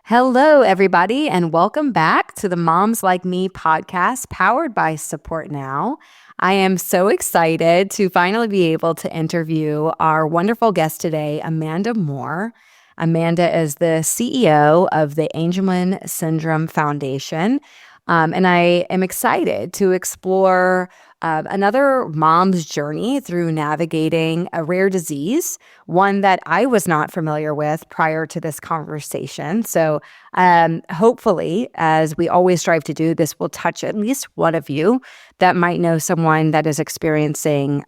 Hello, everybody, and welcome back to the Moms Like Me podcast powered by Support Now. I am so excited to finally be able to interview our wonderful guest today, Amanda Moore. Amanda is the CEO of the Angelman Syndrome Foundation, and I am excited to explore another mom's journey through navigating a rare disease, one that I was not familiar with prior to this conversation. So hopefully, as we always strive to do, this will touch at least one of you that might know someone that is experiencing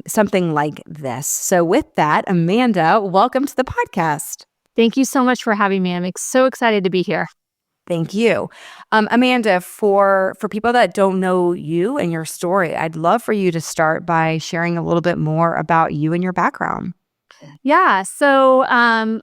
something like this. So with that, Amanda, welcome to the podcast. Thank you so much for having me. I'm so excited to be here. Thank you. Amanda, for people that don't know you and your story, I'd love for you to start by sharing a little bit more about you and your background. Yeah. So I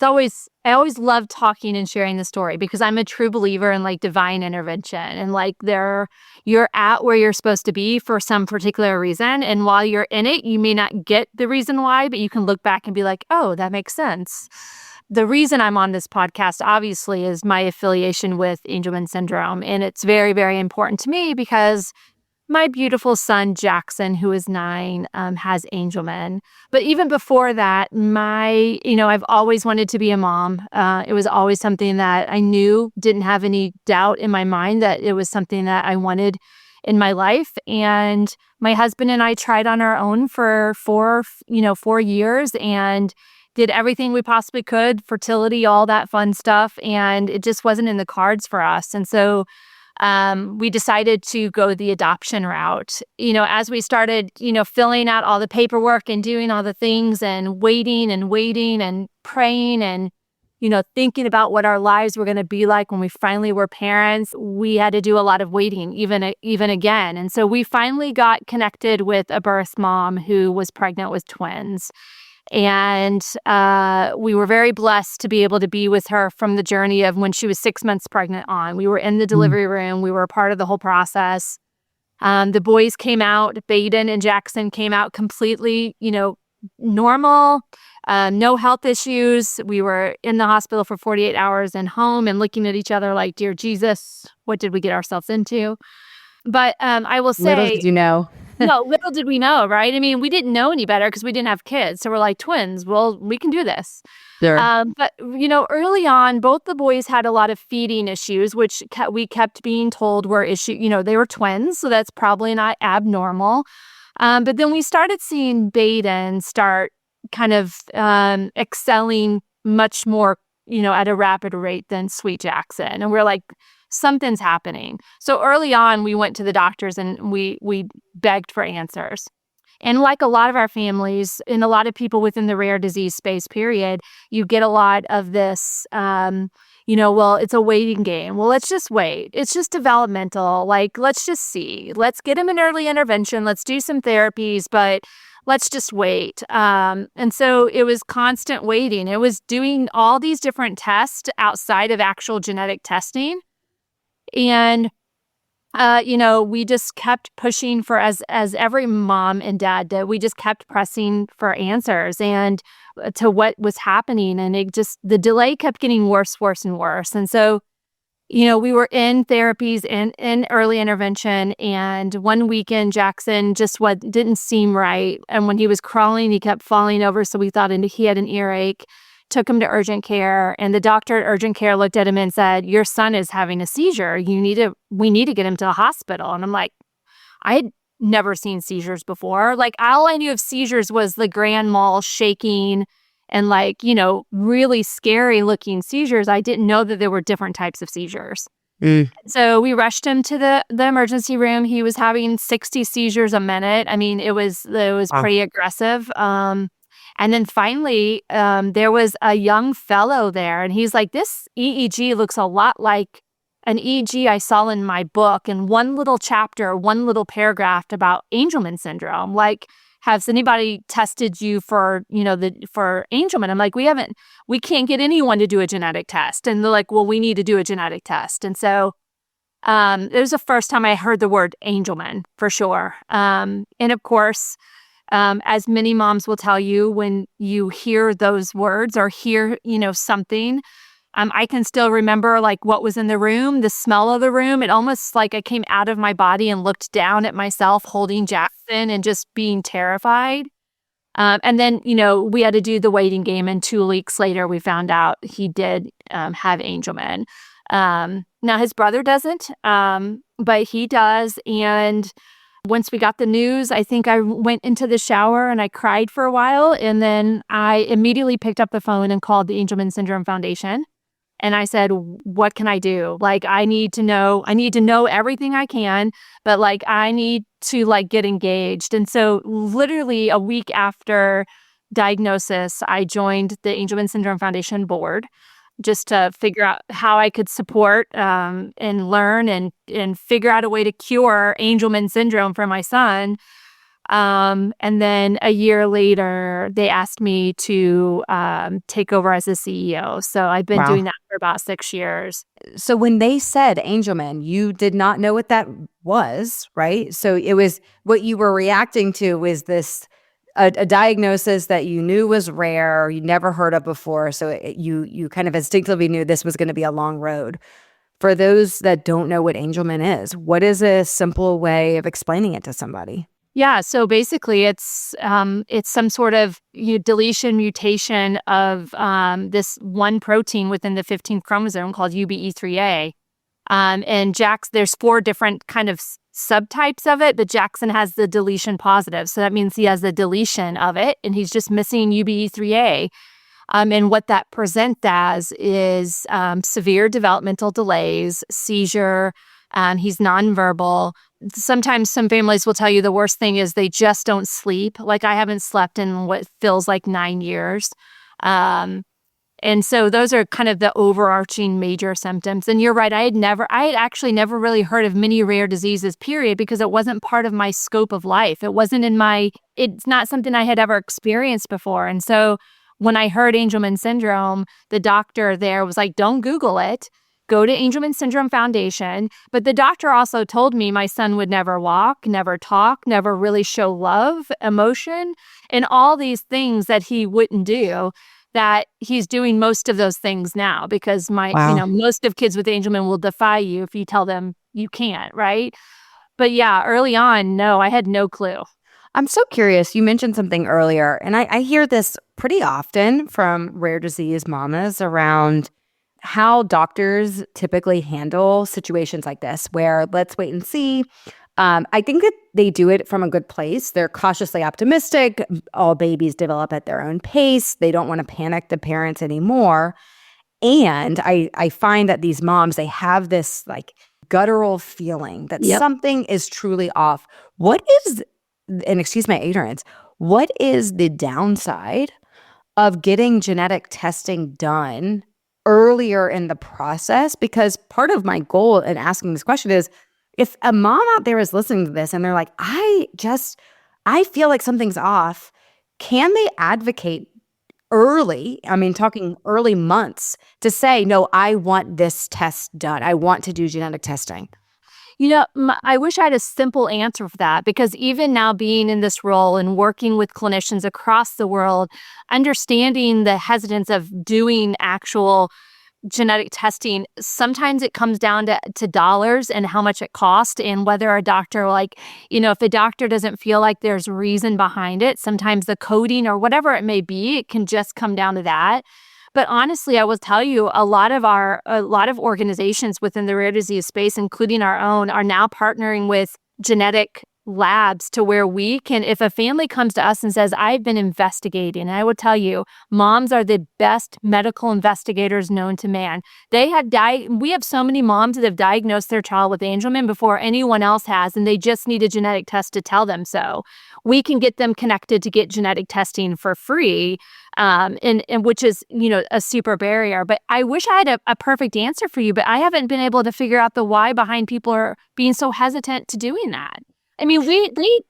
always love talking and sharing the story because I'm a true believer in like divine intervention and like you're at where you're supposed to be for some particular reason. And while you're in it, you may not get the reason why, but you can look back and be like, oh, that makes sense. The reason I'm on this podcast, obviously, is my affiliation with Angelman syndrome. And it's very, very important to me because my beautiful son, Jackson, who is 9, has Angelman. But even before that, I've always wanted to be a mom. It was always something that I knew, didn't have any doubt in my mind that it was something that I wanted in my life. And my husband and I tried on our own for 4 years and did everything we possibly could, fertility, all that fun stuff. And it just wasn't in the cards for us. And so we decided to go the adoption route. As we started, filling out all the paperwork and doing all the things and waiting and praying and, thinking about what our lives were going to be like when we finally were parents, we had to do a lot of waiting, even again. And so we finally got connected with a birth mom who was pregnant with twins. And we were very blessed to be able to be with her from the journey of when she was 6 months pregnant on. We were in the delivery room. We were a part of the whole process. The boys came out, Baden and Jackson came out completely, normal, no health issues. We were in the hospital for 48 hours and home and looking at each other like, dear Jesus, what did we get ourselves into? But I will say— Little did you know. No, little did we know, right? I mean, we didn't know any better because we didn't have kids. So we're like, twins, well, we can do this. Sure. But, early on, both the boys had a lot of feeding issues, which we kept being told were they were twins. So that's probably not abnormal. But then we started seeing Baden start kind of excelling much more, at a rapid rate than Sweet Jackson. And we're like, something's happening. So early on, we went to the doctors and we begged for answers. And like a lot of our families and a lot of people within the rare disease space, period, you get a lot of this, well, it's a waiting game. Well, let's just wait. It's just developmental. Like, let's just see. Let's get him an early intervention. Let's do some therapies, but let's just wait. And so it was constant waiting. It was doing all these different tests outside of actual genetic testing. And, we just kept pushing for, as every mom and dad did, we just kept pressing for answers and to what was happening. And the delay kept getting worse and worse. And so, we were in therapies and in early intervention. And one weekend, Jackson just didn't seem right. And when he was crawling, he kept falling over. So we thought he had an earache. Took him to urgent care, and the doctor at urgent care looked at him and said, your son is having a seizure. We need to get him to the hospital. And I'm like, I had never seen seizures before. Like, all I knew of seizures was the grand mal shaking and really scary looking seizures. I didn't know that there were different types of seizures. So we rushed him to the emergency room. He was having 60 seizures a minute. I mean, it was pretty aggressive. And then finally, there was a young fellow there, and he's like, this EEG looks a lot like an EEG I saw in my book, and one little chapter, one little paragraph about Angelman syndrome. Like, has anybody tested you for Angelman? I'm like, we can't get anyone to do a genetic test. And they're like, well, we need to do a genetic test. And so it was the first time I heard the word Angelman for sure. And of course, as many moms will tell you, when you hear those words or hear, something, I can still remember like what was in the room, the smell of the room. It almost like I came out of my body and looked down at myself holding Jackson and just being terrified. And then, we had to do the waiting game. And 2 weeks later, we found out he did have Angelman. Now, his brother doesn't, but he does. And once we got the news, I think I went into the shower and I cried for a while. And then I immediately picked up the phone and called the Angelman Syndrome Foundation. And I said, what can I do? Like, I need to know everything I can, but like, I need to like get engaged. And so literally a week after diagnosis, I joined the Angelman Syndrome Foundation board just to figure out how I could support and learn and figure out a way to cure Angelman syndrome for my son. And then a year later, they asked me to take over as the CEO. So I've been doing that for about 6 years. So when they said Angelman, you did not know what that was, right? So it was what you were reacting to was this a diagnosis that you knew was rare, you never heard of before. So you kind of instinctively knew this was going to be a long road. For those that don't know what Angelman is, what is a simple way of explaining it to somebody? Yeah, so basically it's some sort of deletion mutation of this one protein within the 15th chromosome called UBE3A. And there's 4 different kind of subtypes of it, but Jackson has the deletion positive. So that means he has the deletion of it, and he's just missing UBE3A. And what that presents as is severe developmental delays, seizure. He's nonverbal. Sometimes some families will tell you the worst thing is they just don't sleep. Like I haven't slept in what feels like 9 years. And so those are kind of the overarching major symptoms. And you're right. I had actually never really heard of many rare diseases, period, because it wasn't part of my scope of life. It's not something I had ever experienced before. And so when I heard Angelman syndrome, the doctor there was like, don't Google it. Go to Angelman Syndrome Foundation. But the doctor also told me my son would never walk, never talk, never really show love, emotion, and all these things that he wouldn't do, that he's doing most of those things now because most of kids with Angelman will defy you if you tell them you can't, right? But yeah, early on, no, I had no clue. I'm so curious. You mentioned something earlier, and I hear this pretty often from rare disease mamas around how doctors typically handle situations like this, where let's wait and see. I think that they do it from a good place. They're cautiously optimistic. All babies develop at their own pace. They don't want to panic the parents anymore. And I find that these moms, they have this like guttural feeling that something is truly off. And excuse my ignorance, what is the downside of getting genetic testing done earlier in the process? Because part of my goal in asking this question is, if a mom out there is listening to this and they're like, I feel like something's off, can they advocate early, talking early months, to say, no, I want this test done. I want to do genetic testing? I wish I had a simple answer for that, because even now being in this role and working with clinicians across the world, understanding the hesitance of doing actual genetic testing, sometimes it comes down to dollars and how much it costs, and whether a doctor, if a doctor doesn't feel like there's reason behind it, sometimes the coding or whatever it may be, it can just come down to that. But honestly, I will tell you, a lot of organizations within the rare disease space, including our own, are now partnering with genetic labs to where we can, if a family comes to us and says, I've been investigating, and I will tell you, moms are the best medical investigators known to man. We have so many moms that have diagnosed their child with Angelman before anyone else has, and they just need a genetic test to tell them so. We can get them connected to get genetic testing for free, and which is, a super barrier. But I wish I had a perfect answer for you, but I haven't been able to figure out the why behind people are being so hesitant to doing that. I mean, they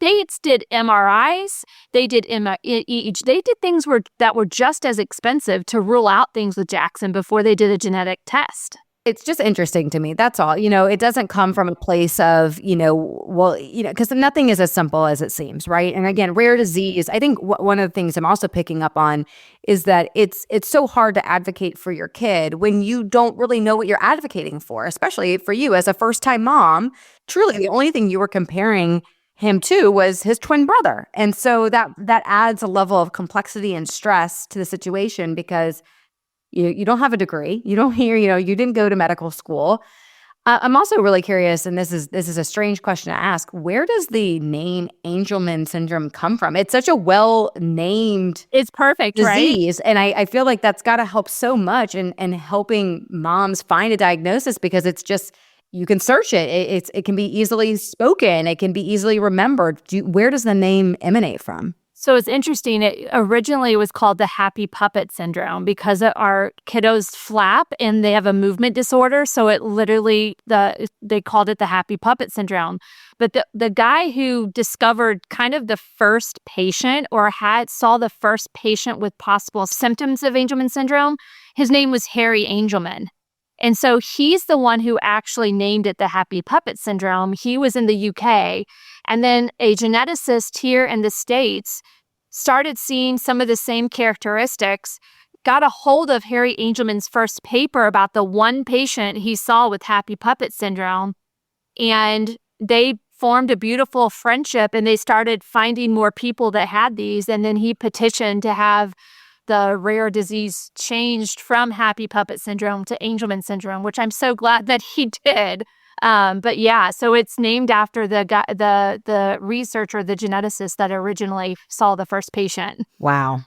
did MRIs, they did EEG, they did things that were just as expensive to rule out things with Jackson before they did a genetic test. It's just interesting to me. That's all. It doesn't come from a place of, well, because nothing is as simple as it seems, right? And again, rare disease, I think one of the things I'm also picking up on is that it's so hard to advocate for your kid when you don't really know what you're advocating for, especially for you as a first-time mom. Truly, the only thing you were comparing him to was his twin brother. And so that adds a level of complexity and stress to the situation because you don't have a degree. You don't hear, you didn't go to medical school. I'm also really curious, and this is a strange question to ask. Where does the name Angelman syndrome come from? It's such a well-named It's perfect, right? disease, and I feel like that's got to help so much in helping moms find a diagnosis because it's just you can search it. It can be easily spoken. It can be easily remembered. Where does the name emanate from? So it's interesting. It originally was called the happy puppet syndrome because our kiddos flap and they have a movement disorder. So it literally, they called it the happy puppet syndrome. But the guy who discovered kind of the first patient or saw the first patient with possible symptoms of Angelman syndrome, his name was Harry Angelman. And so he's the one who actually named it the happy puppet syndrome. He was in the UK. And then a geneticist here in the States started seeing some of the same characteristics, got a hold of Harry Angelman's first paper about the one patient he saw with happy puppet syndrome. And they formed a beautiful friendship and they started finding more people that had these. And then he petitioned to have the rare disease changed from happy puppet syndrome to Angelman syndrome, which I'm so glad that he did. But yeah, so it's named after the researcher, the geneticist that originally saw the first patient. Wow.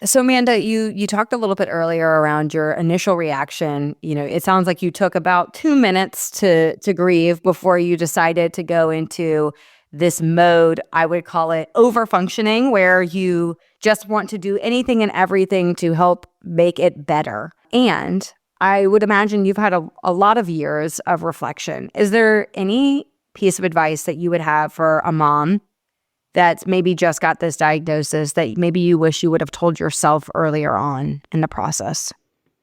So Amanda, you talked a little bit earlier around your initial reaction. It sounds like you took about 2 minutes to grieve before you decided to go into this mode. I would call it overfunctioning, where you just want to do anything and everything to help make it better. And I would imagine you've had a lot of years of reflection. Is there any piece of advice that you would have for a mom that's maybe just got this diagnosis that maybe you wish you would have told yourself earlier on in the process?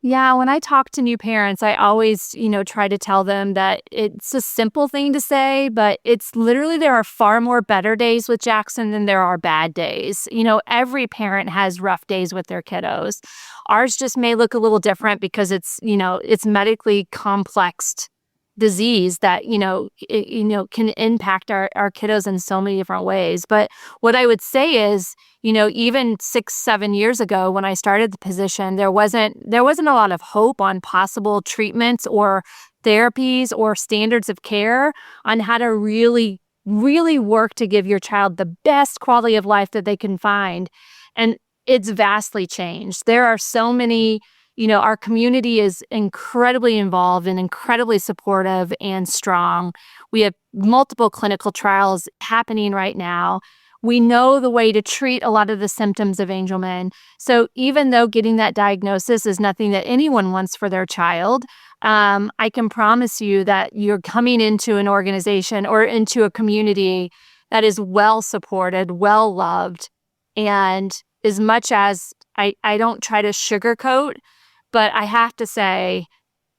Yeah, when I talk to new parents, I always, try to tell them that it's a simple thing to say, but it's literally there are far more better days with Jackson than there are bad days. Every parent has rough days with their kiddos. Ours just may look a little different because it's medically complex disease that, can impact our kiddos in so many different ways. But what I would say is, even 6-7 years ago when I started the position, there wasn't a lot of hope on possible treatments or therapies or standards of care on how to really, really work to give your child the best quality of life that they can find. And it's vastly changed. There are so many. Our community is incredibly involved and incredibly supportive and strong. We have multiple clinical trials happening right now. We know the way to treat a lot of the symptoms of Angelman. So even though getting that diagnosis is nothing that anyone wants for their child, I can promise you that you're coming into an organization or into a community that is well supported, well loved. And as much as I don't try to sugarcoat, but I have to say,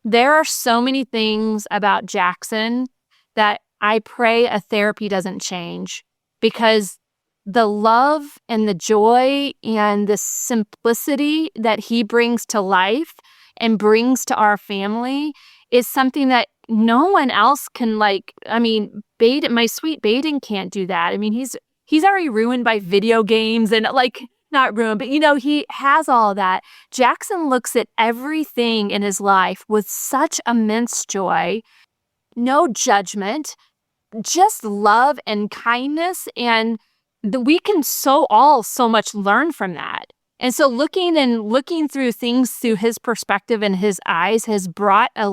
there are so many things about Jackson that I pray a therapy doesn't change, because the love and the joy and the simplicity that he brings to life and brings to our family is something that no one else can, Baden, my sweet Baden can't do that. I mean, he's already ruined by video games and not ruined, but he has all that. Jackson looks at everything in his life with such immense joy, no judgment, just love and kindness. And we can so much learn from that. And so looking through things through his perspective and his eyes has brought a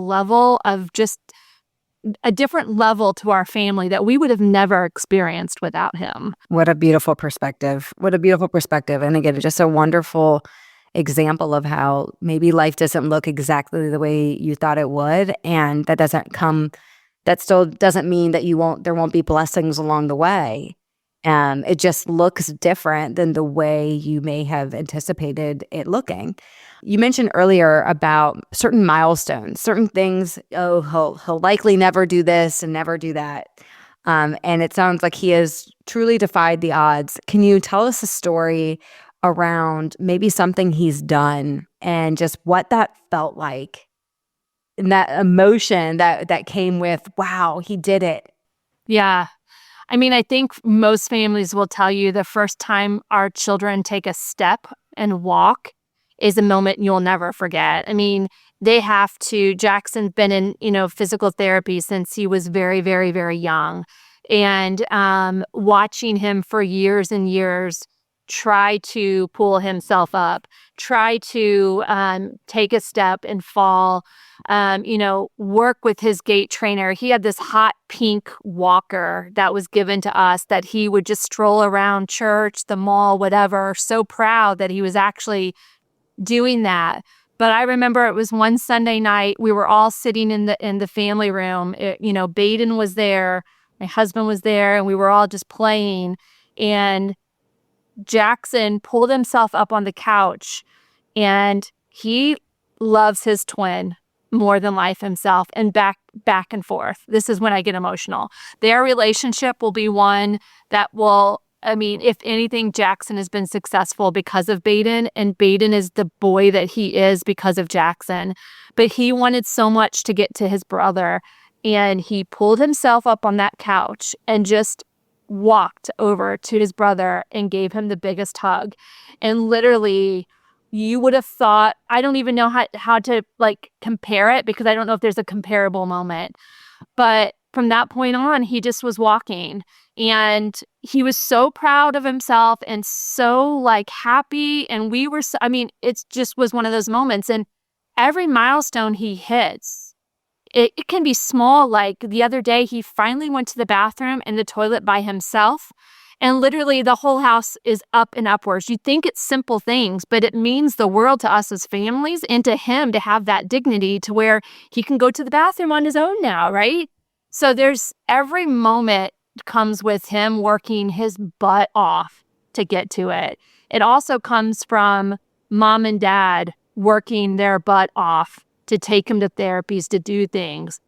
different level to our family that we would have never experienced without him. What a beautiful perspective. And again, just a wonderful example of how maybe life doesn't look exactly the way you thought it would. And that still doesn't mean that there won't be blessings along the way. It just looks different than the way you may have anticipated it looking. You mentioned earlier about certain milestones, certain things. Oh, he'll likely never do this and never do that. And it sounds like he has truly defied the odds. Can you tell us a story around maybe something he's done and just what that felt like, and that emotion that came with, wow, he did it? Yeah. I mean, I think most families will tell you the first time our children take a step and walk is a moment you'll never forget. I mean, they have to. Jackson's been in, physical therapy since he was very, very, very young. And watching him for years and years try to pull himself up, try to take a step and fall, work with his gait trainer. He had this hot pink walker that was given to us that he would just stroll around church, the mall, whatever, so proud that he was actually doing that. But I remember it was one Sunday night, we were all sitting in the family room. Baden was there, my husband was there, and we were all just playing. And Jackson pulled himself up on the couch, and he loves his twin more than life himself, and back and forth. This is when I get emotional. Their relationship will be one that will, I mean, if anything, Jackson has been successful because of Baden, and Baden is the boy that he is because of Jackson. But he wanted so much to get to his brother, and he pulled himself up on that couch and just walked over to his brother and gave him the biggest hug. And literally, you would have thought, I don't even know how to compare it, because I don't know if there's a comparable moment. But from that point on, he just was walking, and he was so proud of himself and so happy. And we were, it just was one of those moments. And every milestone he hits, it can be small. Like the other day, he finally went to the bathroom and the toilet by himself. And literally the whole house is up and upwards. You think it's simple things, but it means the world to us as families, and to him to have that dignity to where he can go to the bathroom on his own now, right? So there's every moment comes with him working his butt off to get to it. It also comes from mom and dad working their butt off to take him to therapies, to do things.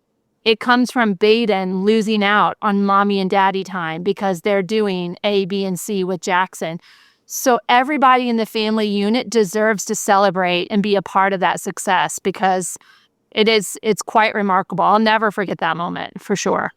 It comes from Baden losing out on mommy and daddy time because they're doing A, B, and C with Jackson. So everybody in the family unit deserves to celebrate and be a part of that success, because it's quite remarkable. I'll never forget that moment, for sure.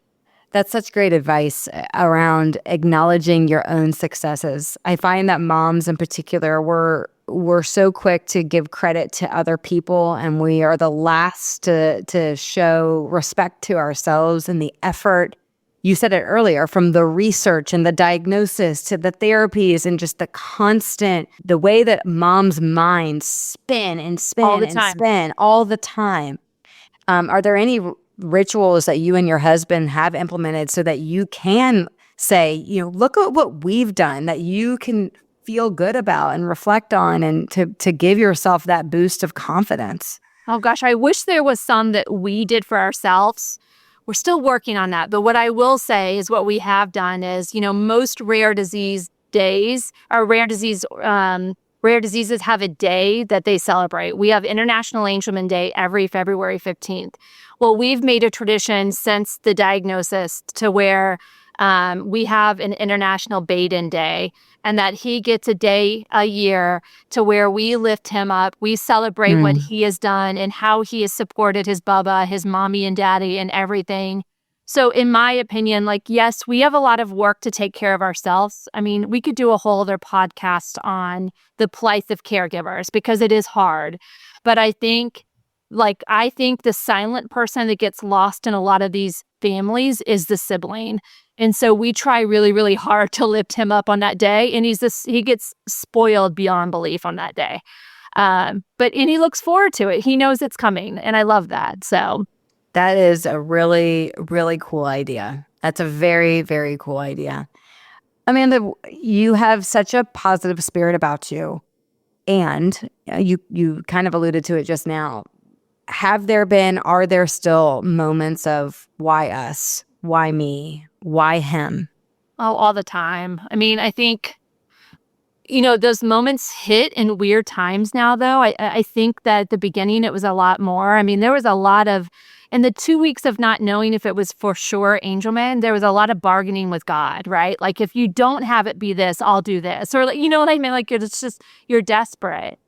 That's such great advice around acknowledging your own successes. I find that moms in particular, we're so quick to give credit to other people, and we are the last to show respect to ourselves and the effort. You said it earlier, from the research and the diagnosis to the therapies, and just the way that moms' minds spin and spin All the and time. spin all the time. Are there any rituals that you and your husband have implemented so that you can say, look at what we've done, that you can feel good about and reflect on, and to give yourself that boost of confidence? Oh gosh, I wish there was some that we did for ourselves. We're still working on that. But what I will say is what we have done is, most rare disease days or rare diseases have a day that they celebrate. We have International Angelman Day every February 15th. Well, we've made a tradition since the diagnosis to where we have an International Baden Day, and that he gets a day a year to where we lift him up. We celebrate what he has done and how he has supported his Bubba, his mommy and daddy, and everything. So in my opinion, yes, we have a lot of work to take care of ourselves. I mean, we could do a whole other podcast on the plight of caregivers, because it is hard. But I think the silent person that gets lost in a lot of these families is the sibling. And so we try really, really hard to lift him up on that day. And he gets spoiled beyond belief on that day. And he looks forward to it. He knows it's coming. And I love that. So That is a really, really cool idea. That's a very, very cool idea. Amanda, you have such a positive spirit about you. And you kind of alluded to it just now. Are there still moments of why us? Why me? Why him? Oh, all the time. I mean, I think, those moments hit in weird times now, though. I think that at the beginning it was a lot more. I mean, there was a lot of, in the 2 weeks of not knowing if it was for sure Angelman, there was a lot of bargaining with God, right? Like, if you don't have it be this, I'll do this. Or, like, you know what I mean? Like, it's just, you're desperate.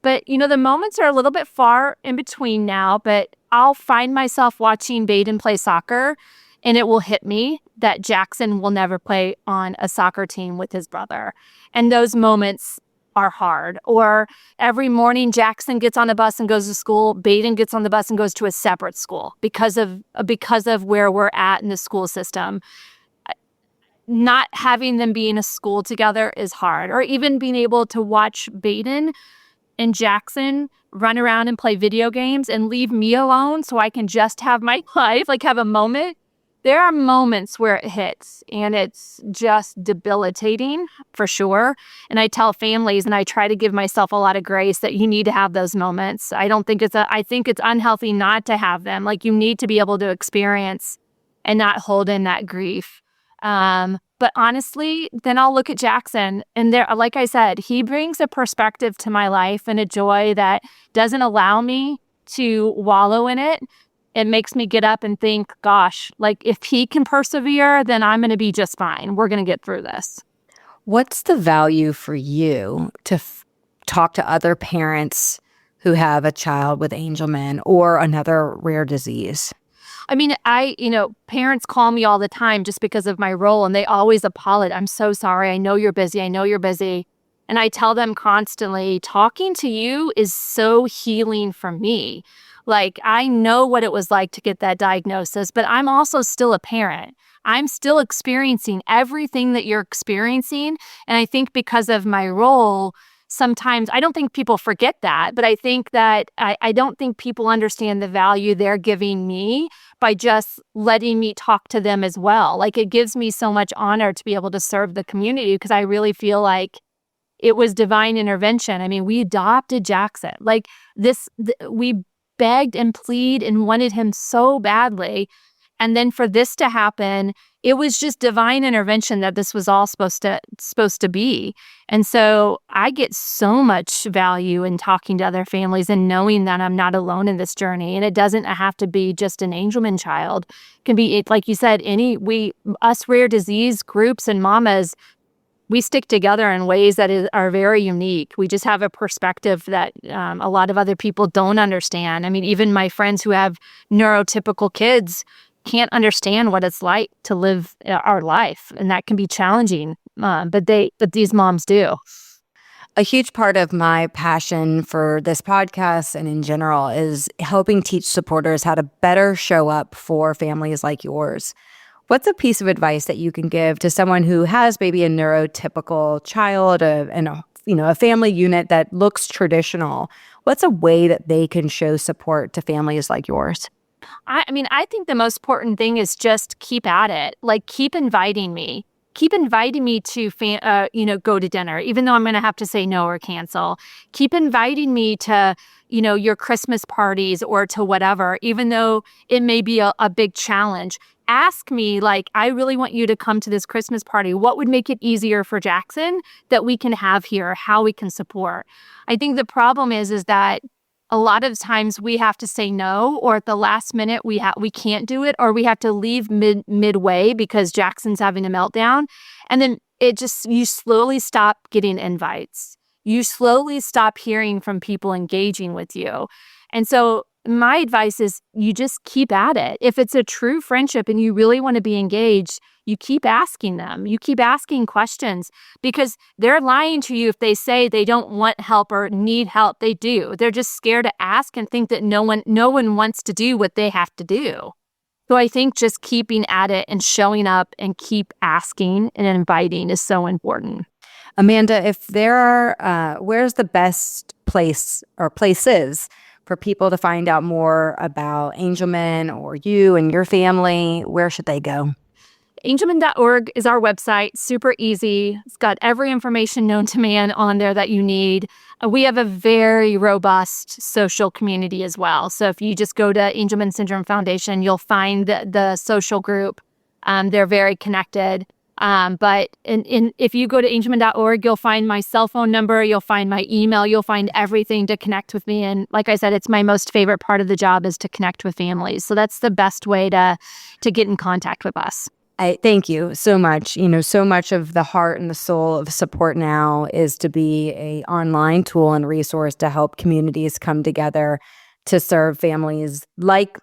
But, the moments are a little bit far in between now, but I'll find myself watching Baden play soccer, and it will hit me that Jackson will never play on a soccer team with his brother. And those moments are hard. Or every morning Jackson gets on a bus and goes to school, Baden gets on the bus and goes to a separate school because of where we're at in the school system. Not having them be in a school together is hard. Or even being able to watch Baden and Jackson run around and play video games and leave me alone so I can just have my life, like have a moment. There are moments where it hits and it's just debilitating for sure. And I tell families and I try to give myself a lot of grace that you need to have those moments. I think it's unhealthy not to have them. Like, you need to be able to experience and not hold in that grief. But honestly, then I'll look at Jackson and there, like I said, he brings a perspective to my life and a joy that doesn't allow me to wallow in it. It makes me get up and think, gosh, like, if he can persevere, then I'm going to be just fine. We're going to get through this. What's the value for you to talk to other parents who have a child with Angelman or another rare disease? I mean, parents call me all the time just because of my role, and they always apologize. I'm so sorry. I know you're busy. I know you're busy. And I tell them constantly, talking to you is so healing for me. Like, I know what it was like to get that diagnosis, but I'm also still a parent. I'm still experiencing everything that you're experiencing. And I think because of my role, sometimes I don't think people forget that, but I think that I don't think people understand the value they're giving me by just letting me talk to them as well. Like, it gives me so much honor to be able to serve the community because I really feel like it was divine intervention. I mean, we adopted Jackson. Like, we begged and pleaded and wanted him so badly. And then for this to happen, it was just divine intervention that this was all supposed to be. And so I get so much value in talking to other families and knowing that I'm not alone in this journey. And it doesn't have to be just an Angelman child. It can be, like you said, us rare disease groups and mamas, we stick together in ways that are very unique. We just have a perspective that a lot of other people don't understand. I mean, even my friends who have neurotypical kids can't understand what it's like to live our life, and that can be challenging. But these moms do. A huge part of my passion for this podcast and in general is helping teach supporters how to better show up for families like yours. What's a piece of advice that you can give to someone who has maybe a neurotypical child and a family unit that looks traditional? What's a way that they can show support to families like yours? I mean, I think the most important thing is just keep at it. Like, keep inviting me. Keep inviting me to, go to dinner, even though I'm going to have to say no or cancel. Keep inviting me to, your Christmas parties or to whatever, even though it may be a big challenge. Ask me, like, I really want you to come to this Christmas party. What would make it easier for Jackson that we can have here, how we can support? I think the problem is that a lot of times we have to say no, or at the last minute we can't do it, or we have to leave midway because Jackson's having a meltdown. And then you slowly stop getting invites. You slowly stop hearing from people engaging with you. And so my advice is you just keep at it. If it's a true friendship and you really want to be engaged, you keep asking them. You keep asking questions because they're lying to you if they say they don't want help or need help. They do. They're just scared to ask and think that no one wants to do what they have to do. So I think just keeping at it and showing up and keep asking and inviting is so important. Amanda, if there are, where's the best place or places for people to find out more about Angelman or you and your family? Where should they go? Angelman.org is our website. Super easy. It's got every information known to man on there that you need. We have a very robust social community as well. So if you just go to Angelman Syndrome Foundation, you'll find the social group. They're very connected. But if you go to angelman.org, you'll find my cell phone number, you'll find my email, you'll find everything to connect with me. And like I said, it's my most favorite part of the job is to connect with families. So that's the best way to get in contact with us. I thank you so much. So much of the heart and the soul of Support Now is to be a online tool and resource to help communities come together to serve families like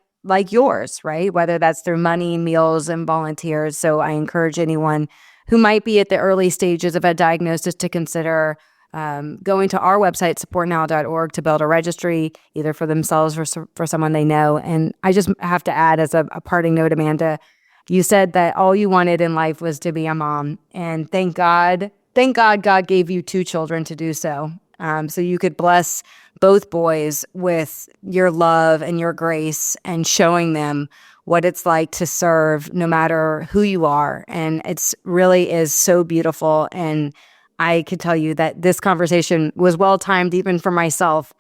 yours, right? Whether that's through money, meals, and volunteers. So I encourage anyone who might be at the early stages of a diagnosis to consider going to our website, supportnow.org, to build a registry, either for themselves or for someone they know. And I just have to add, as a parting note, Amanda, you said that all you wanted in life was to be a mom. And thank God God gave you 2 children to do so. So you could bless both boys with your love and your grace and showing them what it's like to serve no matter who you are. And it's really is so beautiful. And I could tell you that this conversation was well timed even for myself.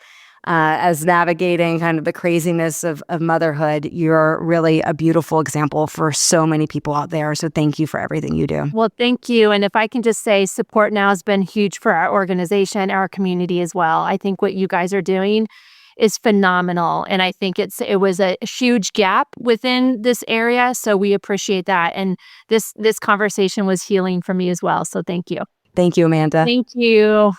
As navigating kind of the craziness of motherhood, you're really a beautiful example for so many people out there. So thank you for everything you do. Well, thank you. And if I can just say, Support Now has been huge for our organization, our community as well. I think what you guys are doing is phenomenal. And I think it was a huge gap within this area. So we appreciate that. And this conversation was healing for me as well. So thank you. Thank you, Amanda. Thank you.